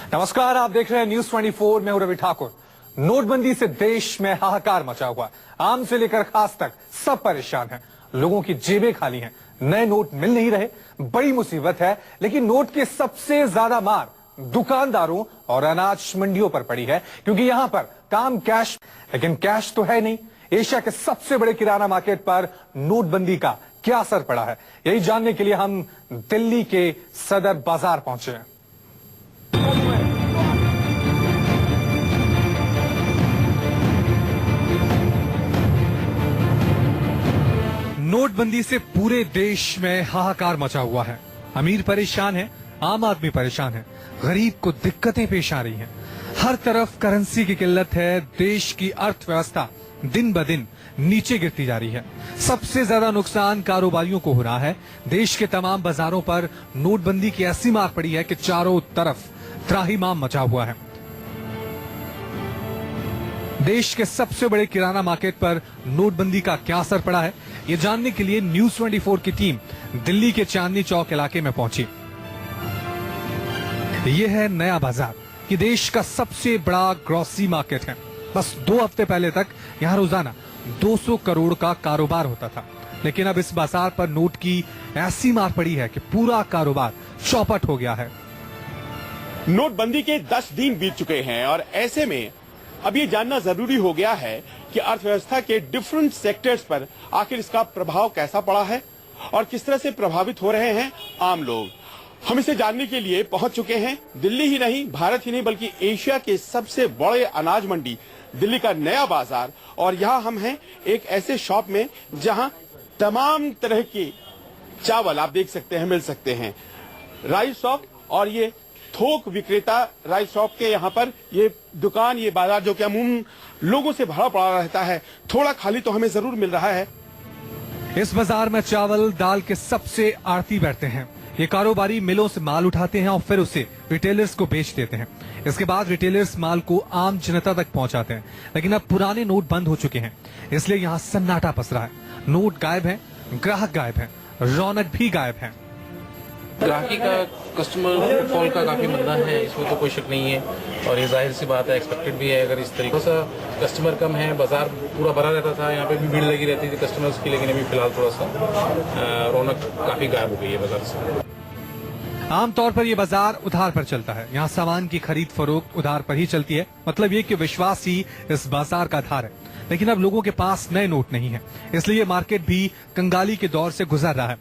नमस्कार, आप देख रहे हैं न्यूज 24। मैं हूं रवि ठाकुर। नोटबंदी से देश में हाहाकार मचा हुआ है। आम से लेकर खास तक सब परेशान हैं। लोगों की जेबें खाली हैं, नए नोट मिल नहीं रहे, बड़ी मुसीबत है। लेकिन नोट की सबसे ज्यादा मार दुकानदारों और अनाज मंडियों पर पड़ी है, क्योंकि यहां पर काम कैश, लेकिन कैश तो है नहीं। एशिया के सबसे बड़े किराना मार्केट पर नोटबंदी का क्या असर पड़ा है, यही जानने के लिए हम दिल्ली के सदर बाजार पहुंचे हैं। नोटबंदी से पूरे देश में हाहाकार मचा हुआ है। अमीर परेशान है, आम आदमी परेशान है, गरीब को दिक्कतें पेश आ रही हैं। हर तरफ करेंसी की किल्लत है। देश की अर्थव्यवस्था दिन ब दिन नीचे गिरती जा रही है। सबसे ज्यादा नुकसान कारोबारियों को हो रहा है। देश के तमाम बाजारों पर नोटबंदी की ऐसी मार पड़ी है कि चारों तरफ त्राहिमाम मचा हुआ है। देश के सबसे बड़े किराना मार्केट पर नोटबंदी का क्या असर पड़ा है, ये जानने के लिए न्यूज 24 की टीम दिल्ली के चांदनी चौक इलाके में पहुंची। ये है नया बाजार। ये देश का सबसे बड़ा ग्रोसरी मार्केट है। बस 2 हफ्ते पहले तक यहाँ रोजाना 200 करोड़ का कारोबार होता था, लेकिन अब इस बाजार पर नोट की ऐसी मार पड़ी है कि पूरा कारोबार चौपट हो गया है। नोटबंदी के 10 दिन बीत चुके हैं और ऐसे में अब ये जानना जरूरी हो गया है कि अर्थव्यवस्था के डिफरेंट सेक्टर्स पर आखिर इसका प्रभाव कैसा पड़ा है और किस तरह से प्रभावित हो रहे हैं आम लोग। हम इसे जानने के लिए पहुंच चुके हैं दिल्ली ही नहीं, भारत ही नहीं, बल्कि एशिया के सबसे बड़े अनाज मंडी दिल्ली का नया बाजार। और यहाँ हम हैं एक ऐसे शॉप में जहाँ तमाम तरह के चावल आप देख सकते हैं, मिल सकते हैं। राइस शॉप और ये थोक विक्रेता राइस शॉप के यहाँ पर ये दुकान, ये बाजार जो कि अमूमन लोगों से भरा पड़ा रहता है, थोड़ा खाली तो हमें जरूर मिल रहा है। इस बाजार में चावल दाल के सबसे आड़ती बैठते हैं। ये कारोबारी मिलों से माल उठाते हैं और फिर उसे रिटेलर्स को बेच देते हैं। इसके बाद रिटेलर्स माल को आम जनता तक पहुंचाते हैं। लेकिन अब पुराने नोट बंद हो चुके हैं, इसलिए यहाँ सन्नाटा पसरा है। नोट गायब है, ग्राहक गायब है, रौनक भी गायब है। ग्राहकी का, कस्टमर फुटफॉल का काफी मंदा है, इसमें तो कोई शक नहीं है। और ये जाहिर सी बात है, एक्सपेक्टेड भी है। अगर इस तरीके से कस्टमर कम है, बाजार पूरा भरा रहता था, यहाँ पे भी भीड़ लगी रहती थी कस्टमर्स की, लेकिन अभी फिलहाल थोड़ा सा रौनक काफी गायब हो गई है बाजार से। आमतौर पर ये बाजार उधार पर चलता है। यहाँ सामान की खरीद फरोख्त उधार पर ही चलती है। मतलब ये कि विश्वास ही इस बाजार का आधार है। लेकिन अब लोगों के पास नए नोट नहीं है, इसलिए मार्केट भी कंगाली के दौर से गुजर रहा है।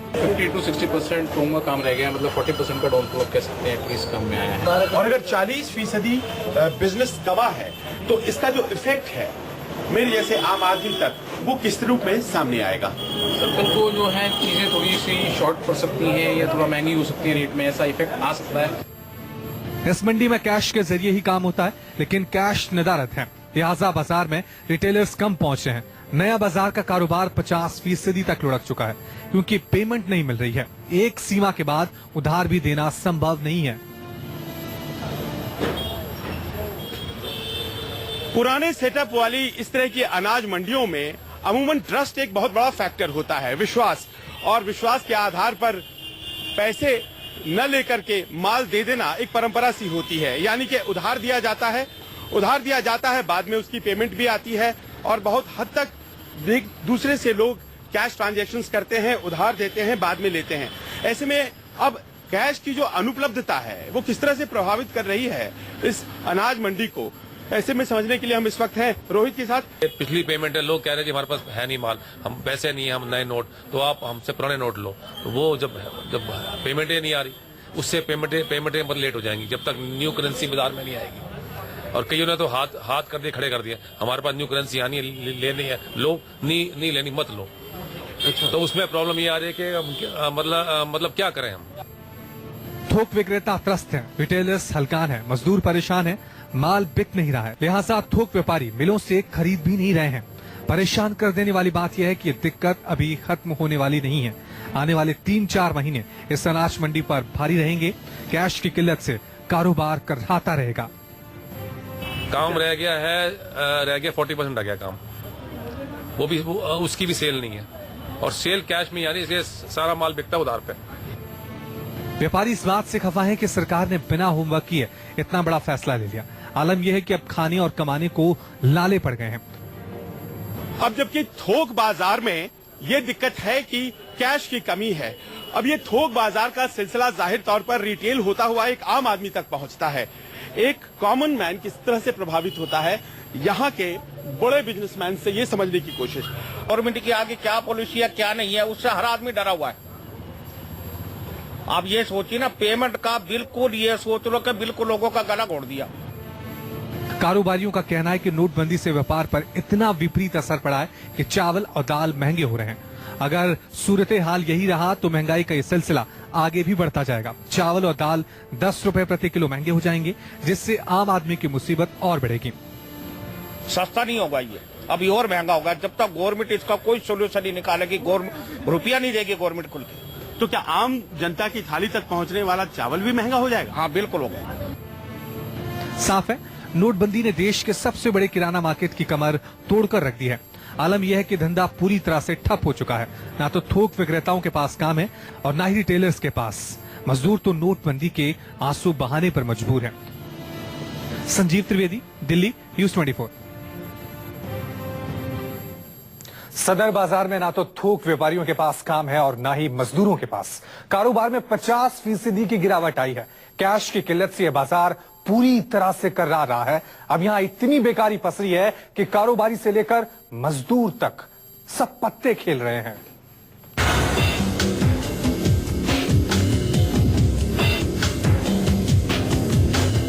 50 to 60% रोम का काम रह गया, मतलब 40% का डाउन फ्लो कह सकते हैं इस काम में आया है। और अगर 40% बिजनेस दबा है तो इसका जो इफेक्ट है मेरे जैसे आम आदमी तक, वो किस रूप में सामने आएगा? कल को जो है चीजें थोड़ी सी शॉर्ट पड़ सकती हैं या थोड़ा महंगी हो सकती है रेट में, ऐसा इफेक्ट आ सकता है। इस मंडी में कैश के जरिए ही काम होता है, लेकिन कैश नदारत है। लिहाजा बाजार में रिटेलर्स कम पहुंच रहे हैं। नया बाजार का कारोबार 50% तक लुढ़क चुका है, क्योंकि पेमेंट नहीं मिल रही है। एक सीमा के बाद उधार भी देना संभव नहीं है। पुराने सेटअप वाली इस तरह की अनाज मंडियों में अमूमन ट्रस्ट एक बहुत बड़ा फैक्टर होता है, विश्वास। और विश्वास के आधार पर पैसे न लेकर के माल दे देना एक परंपरा सी होती है। यानी कि उधार दिया जाता है, बाद में उसकी पेमेंट भी आती है। और बहुत हद तक दूसरे से लोग कैश ट्रांजैक्शंस करते हैं, उधार देते हैं, बाद में लेते हैं। ऐसे में अब कैश की जो अनुपलब्धता है वो किस तरह से प्रभावित कर रही है इस अनाज मंडी को, ऐसे में समझने के लिए हम इस वक्त हैं रोहित के साथ। पिछली पेमेंट है, लोग कह रहे थे हमारे पास है नहीं माल, हम पैसे नहीं है, हम नए नोट, तो आप हमसे पुराने नोट लो। तो वो जब पेमेंटें नहीं आ रही, उससे पेमेंटें मतलब लेट हो जाएंगी, जब तक न्यू करेंसी बाजार में नहीं आएगी। और कईयों ने तो हाथ कर दिए, खड़े कर दिया, हमारे पास न्यू करेंसी आनी है, लेनी है, लो नहीं लेनी मत लो। तो उसमें प्रॉब्लम ये आ रही है कि मतलब क्या करें हम। थोक विक्रेता त्रस्त हैं, रिटेलर्स हलकान हैं, मजदूर परेशान हैं, माल बिक नहीं रहा है। लिहाजा थोक व्यापारी मिलों से खरीद भी नहीं रहे हैं। परेशान कर देने वाली बात यह है कि ये दिक्कत अभी खत्म होने वाली नहीं है। आने वाले 3-4 महीने इस अनाज मंडी पर भारी रहेंगे। कैश की किल्लत से कारोबार करहाता रहेगा। काम रह गया 40% रह गया काम, वो भी उसकी भी सेल नहीं है। और सेल कैश में यानी इसलिए सारा माल बिकता उधार पे। व्यापारी इस बात से खफा है कि सरकार ने बिना होमवर्क किए इतना बड़ा फैसला ले लिया। आलम यह है कि अब खाने और कमाने को लाले पड़ गए हैं। अब जबकि थोक बाजार में ये दिक्कत है कि कैश की कमी है। अब ये थोक बाजार का सिलसिला जाहिर तौर पर रिटेल होता हुआ एक आम आदमी तक पहुंचता है। एक कॉमन मैन किस तरह से प्रभावित होता है, यहाँ के बड़े बिजनेसमैन से ये समझने की कोशिश। गवर्नमेंट की आगे क्या पॉलिसी है क्या नहीं है, उससे हर आदमी डरा हुआ है। आप ये सोचिए ना, पेमेंट का बिल्कुल ये सोच लो कि बिल्कुल लोगों का गला घोट दिया। कारोबारियों का कहना है कि नोटबंदी से व्यापार पर इतना विपरीत असर पड़ा है कि चावल और दाल महंगे हो रहे हैं। अगर सूरत हाल यही रहा तो महंगाई का ये सिलसिला आगे भी बढ़ता जाएगा। चावल और दाल 10 रुपए प्रति किलो महंगे हो जाएंगे, जिससे आम आदमी की मुसीबत और बढ़ेगी। सस्ता नहीं होगा ये, अभी और महंगा होगा जब तक गवर्नमेंट इसका कोई सोल्यूशन नहीं निकालेगी। रुपया नहीं देगी गवर्नमेंट खुल के। तो क्या आम जनता की थाली तक पहुंचने वाला चावल भी महंगा हो जाएगा? हाँ बिल्कुल होगा। साफ है, नोटबंदी ने देश के सबसे बड़े किराना मार्केट की कमर तोड़कर रख दी है। आलम यह है कि धंधा पूरी तरह से ठप हो चुका है। ना तो थोक विक्रेताओं के पास काम है और ना ही रिटेलर्स के पास। मजदूर तो नोटबंदी के आंसू बहाने पर मजबूर हैं। संजीव त्रिवेदी, दिल्ली, न्यूज़ 24। सदर बाजार में ना तो थोक व्यापारियों के पास काम है और ना ही मजदूरों के पास। कारोबार में 50% की गिरावट आई है। कैश की किल्लत से यह बाजार पूरी तरह से कर्रा रहा है। अब यहां इतनी बेकारी पसरी है कि कारोबारी से लेकर मजदूर तक सब पत्ते खेल रहे हैं।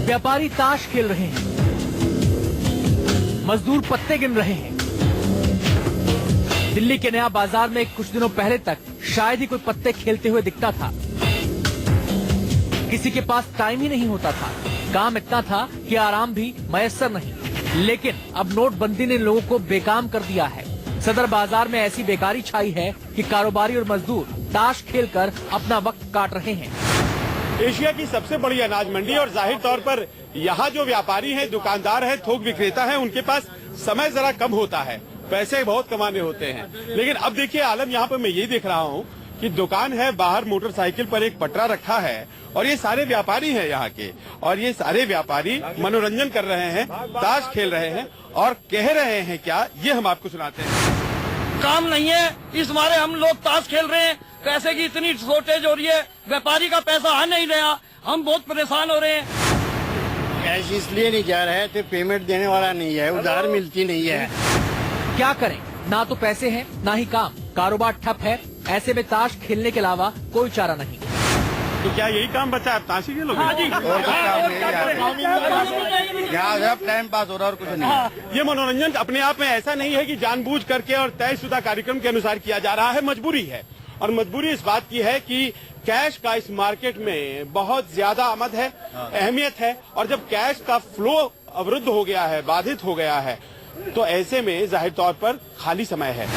व्यापारी ताश खेल रहे हैं, मजदूर पत्ते गिन रहे हैं। दिल्ली के नया बाजार में कुछ दिनों पहले तक शायद ही कोई पत्ते खेलते हुए दिखता था। किसी के पास टाइम ही नहीं होता था। काम इतना था कि आराम भी मयस्सर नहीं। लेकिन अब नोटबंदी ने लोगों को बेकाम कर दिया है। सदर बाजार में ऐसी बेकारी छाई है कि कारोबारी और मजदूर ताश खेलकर अपना वक्त काट रहे हैं। एशिया की सबसे बड़ी अनाज मंडी और जाहिर तौर पर यहाँ जो व्यापारी हैं, दुकानदार हैं, थोक विक्रेता हैं, उनके पास समय जरा कम होता है, पैसे बहुत कमाने होते हैं। लेकिन अब देखिए आलम, यहाँ पर मैं ये देख रहा हूँ कि दुकान है, बाहर मोटरसाइकिल पर एक पटरा रखा है और ये सारे व्यापारी हैं यहाँ के, और ये सारे व्यापारी मनोरंजन कर रहे हैं, ताश खेल रहे हैं और कह रहे हैं क्या, ये हम आपको सुनाते हैं। काम नहीं है, इस मारे हम लोग ताश खेल रहे हैं। पैसे की इतनी शॉर्टेज हो रही है, व्यापारी का पैसा आ नहीं रहा, हम बहुत परेशान हो रहे हैं। कैश इसलिए नहीं जा रहा है तो पेमेंट देने वाला नहीं है, उधार मिलती नहीं है। क्या करें, ना तो पैसे हैं ना ही काम, कारोबार ठप है। ऐसे में ताश खेलने के अलावा कोई चारा नहीं। तो क्या यही काम बचा है, ताश ही खेलोगे? हाँ जी, और कुछ काम नहीं, यहाँ सब टाइम पास हो रहा और कुछ नहीं। ये मनोरंजन अपने आप में ऐसा नहीं है कि जानबूझ करके और तयशुदा कार्यक्रम के अनुसार किया जा रहा है, मजबूरी है। और मजबूरी इस बात की है कि कैश का इस मार्केट में बहुत ज्यादा आमद है, अहमियत है, और जब कैश का फ्लो अवरुद्ध हो गया है, बाधित हो गया है, तो ऐसे में जाहिर तौर पर खाली समय है।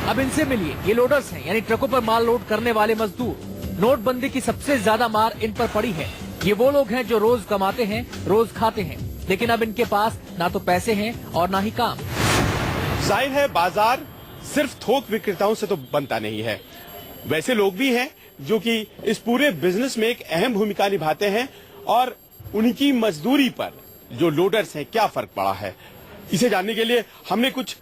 अब इनसे मिलिए, ये लोडर्स हैं, यानी ट्रकों पर माल लोड करने वाले मजदूर। नोटबंदी की सबसे ज्यादा मार इन पर पड़ी है। ये वो लोग हैं जो रोज कमाते हैं, रोज खाते हैं, लेकिन अब इनके पास ना तो पैसे हैं और ना ही काम। जाहिर है बाजार सिर्फ थोक विक्रेताओं से तो बनता नहीं है, वैसे लोग भी हैं जो कि इस पूरे बिजनेस में एक अहम भूमिका निभाते हैं, और उनकी मजदूरी पर जो लोडर्स हैं क्या फर्क पड़ा है, इसे जानने के लिए हमने कुछ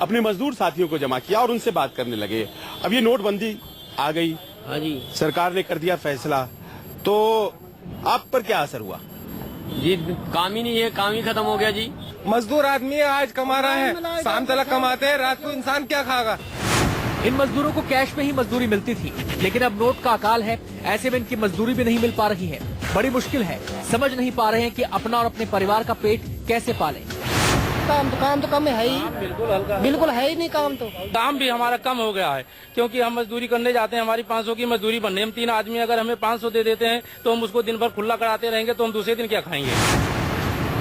अपने मजदूर साथियों को जमा किया और उनसे बात करने लगे। अब ये नोटबंदी आ गई, हाँ जी, सरकार ने कर दिया फैसला, तो आप पर क्या असर हुआ? जी काम ही नहीं है, काम ही खत्म हो गया जी। मजदूर आदमी आज कमा रहा है, शाम तक कमाते हैं, रात को इंसान क्या खाएगा। इन मजदूरों को कैश में ही मजदूरी मिलती थी, लेकिन अब नोट का अकाल है। ऐसे में इनकी मजदूरी भी नहीं मिल पा रही है। बड़ी मुश्किल है, समझ नहीं पा रहे हैं कि अपना और अपने परिवार का पेट कैसे पालें। काम तो कम है ही, बिल्कुल है ही नहीं काम तो। काम भी हमारा कम हो गया है, क्योंकि हम मजदूरी करने जाते हैं, हमारी 500 की मजदूरी बनने, हम 3 आदमी अगर हमें 500 दे देते हैं तो हम उसको दिन भर खुला कराते रहेंगे, तो हम दूसरे दिन क्या खाएंगे।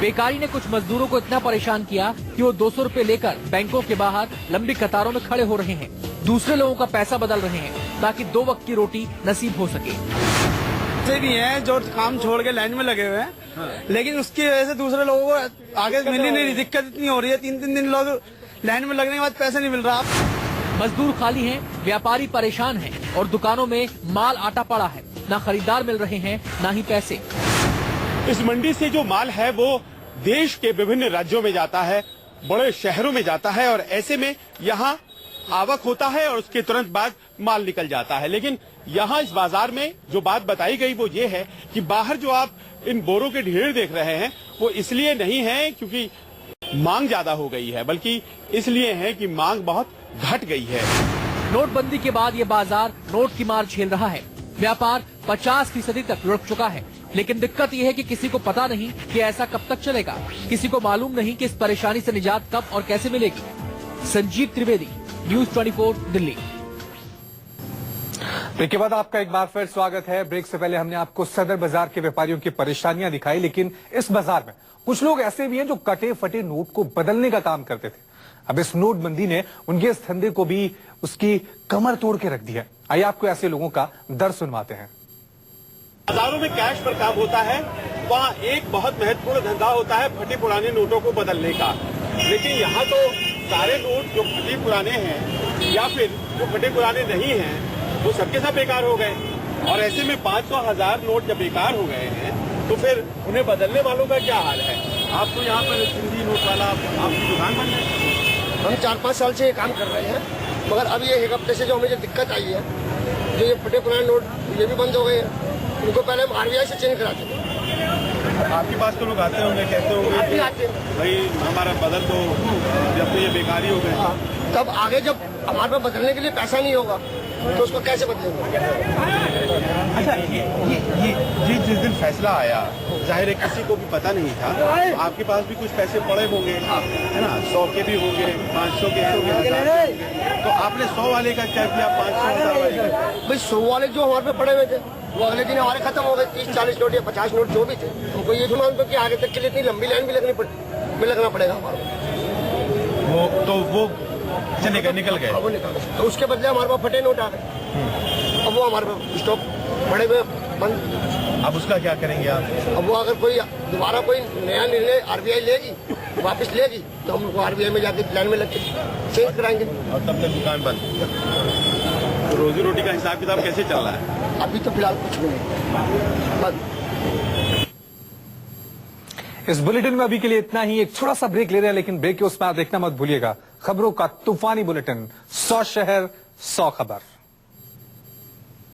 बेकारी ने कुछ मजदूरों को इतना परेशान किया कि वो 200 रुपए लेकर बैंकों के बाहर लंबी कतारों में खड़े हो रहे हैं। दूसरे लोगों का पैसा बदल रहे हैं ताकि 2 वक्त की रोटी नसीब हो सके। ऐसे भी हैं जो काम छोड़ के लाइन में लगे हुए हैं, लेकिन उसकी वजह से दूसरे लोगों को आगे मिलने नहीं, दिक्कत इतनी हो रही है। 3-3 दिन लोग लाइन में लगने के बाद पैसे नहीं मिल रहा। मजदूर खाली हैं, व्यापारी परेशान हैं और दुकानों में माल आटा पड़ा है। ना खरीदार मिल रहे हैं, ना ही पैसे। इस मंडी से जो माल है वो देश के विभिन्न राज्यों में जाता है, बड़े शहरों में जाता है और ऐसे में यहाँ आवक होता है और उसके तुरंत बाद माल निकल जाता है। लेकिन यहाँ इस बाजार में जो बात बताई गई वो ये है कि बाहर जो आप इन बोरों के ढेर देख रहे हैं वो इसलिए नहीं है क्योंकि मांग ज्यादा हो गई है, बल्कि इसलिए है कि मांग बहुत घट गई है। नोटबंदी के बाद ये बाजार नोट की मार झेल रहा है। व्यापार 50% तक लुढ़क चुका है। लेकिन दिक्कत यह है कि किसी को पता नहीं कि ऐसा कब तक चलेगा। किसी को मालूम नहीं कि इस परेशानी से निजात कब और कैसे मिलेगी। संजीव त्रिवेदी, न्यूज़ 24, दिल्ली। ब्रेक के बाद आपका एक बार फिर स्वागत है। ब्रेक से पहले हमने आपको सदर बाजार के व्यापारियों की परेशानियां दिखाई, लेकिन इस बाजार में कुछ लोग ऐसे भी हैं जो कटे फटे नोट को बदलने का काम करते थे। अब इस नोटबंदी ने उनके इस धंधे को भी उसकी कमर तोड़ के रख दिया। आइए आपको ऐसे लोगों का दर्द सुनवाते हैं। बाजारों में कैश पर काम होता है, वहाँ एक बहुत महत्वपूर्ण धंधा होता है फटे पुराने नोटों को बदलने का। लेकिन यहाँ तो सारे नोट जो फटे पुराने हैं या फिर जो फटे पुराने नहीं हैं वो सबके सब बेकार हो गए। और ऐसे में 500,000 नोट जब बेकार हो गए हैं तो फिर उन्हें बदलने वालों का क्या हाल है। आप तो यहाँ पर सिंधी नोट वाला आपकी दुकान बन गई। हम 4-5 साल से ये काम कर रहे हैं, मगर अब ये एक हफ्ते से जो हमें जो दिक्कत आई है, जो ये फटे पुराने नोट ये भी बंद हो गए हैं। उनको पहले हम RBI से चेंज कराते थे। आपके पास तो लोग आते होंगे, कहते होंगे आते भाई हमारा बदल दो, जब तो ये बेकारी हो गए। तब आगे जब हमारे पास बदलने के लिए पैसा नहीं होगा तो उसको कैसे बदलेंगे। अच्छा, ये जिस दिन फैसला आया, जाहिर है किसी को भी पता नहीं था। आपके पास भी कुछ पैसे पड़े होंगे, है ना, 100 के भी होंगे, 500 के होंगे, 1000 के होंगे। तो आपने 100 वाले का क्या किया, 500 वाले का? भाई 100 वाले जो हमारे पे पड़े हुए थे वो अगले दिन हमारे खत्म हो गए। 30-40 नोट या 50 नोट जो भी थे, हमको ये भी मानते कि आगे तक के लिए इतनी लंबी लाइन भी लगना पड़ेगा हमारा। वो चले गए, निकल गए। वो निकल गए, तो उसके बदले हमारे पास फटे नोट आ गए। अब वो हमारे पास स्टॉक पड़े हुए बंद। अब उसका क्या करेंगे आप? अब वो अगर कोई दोबारा कोई नया निर्णय RBI लेगी, वापस लेगी, तो हम लोग RBI में जाके लाइन में लग के चेंज कराएंगे। और तब तक दुकान बंद। तो रोजी रोटी का हिसाब किताब कैसे चल रहा है? अभी तो फिलहाल कुछ भी नहीं बंद। इस बुलेटिन में अभी के लिए इतना ही। एक छोटा सा ब्रेक ले रहे हैं, लेकिन ब्रेक के उसमें आप देखना मत भूलिएगा खबरों का तूफानी बुलेटिन। 100 शहर 100 खबर।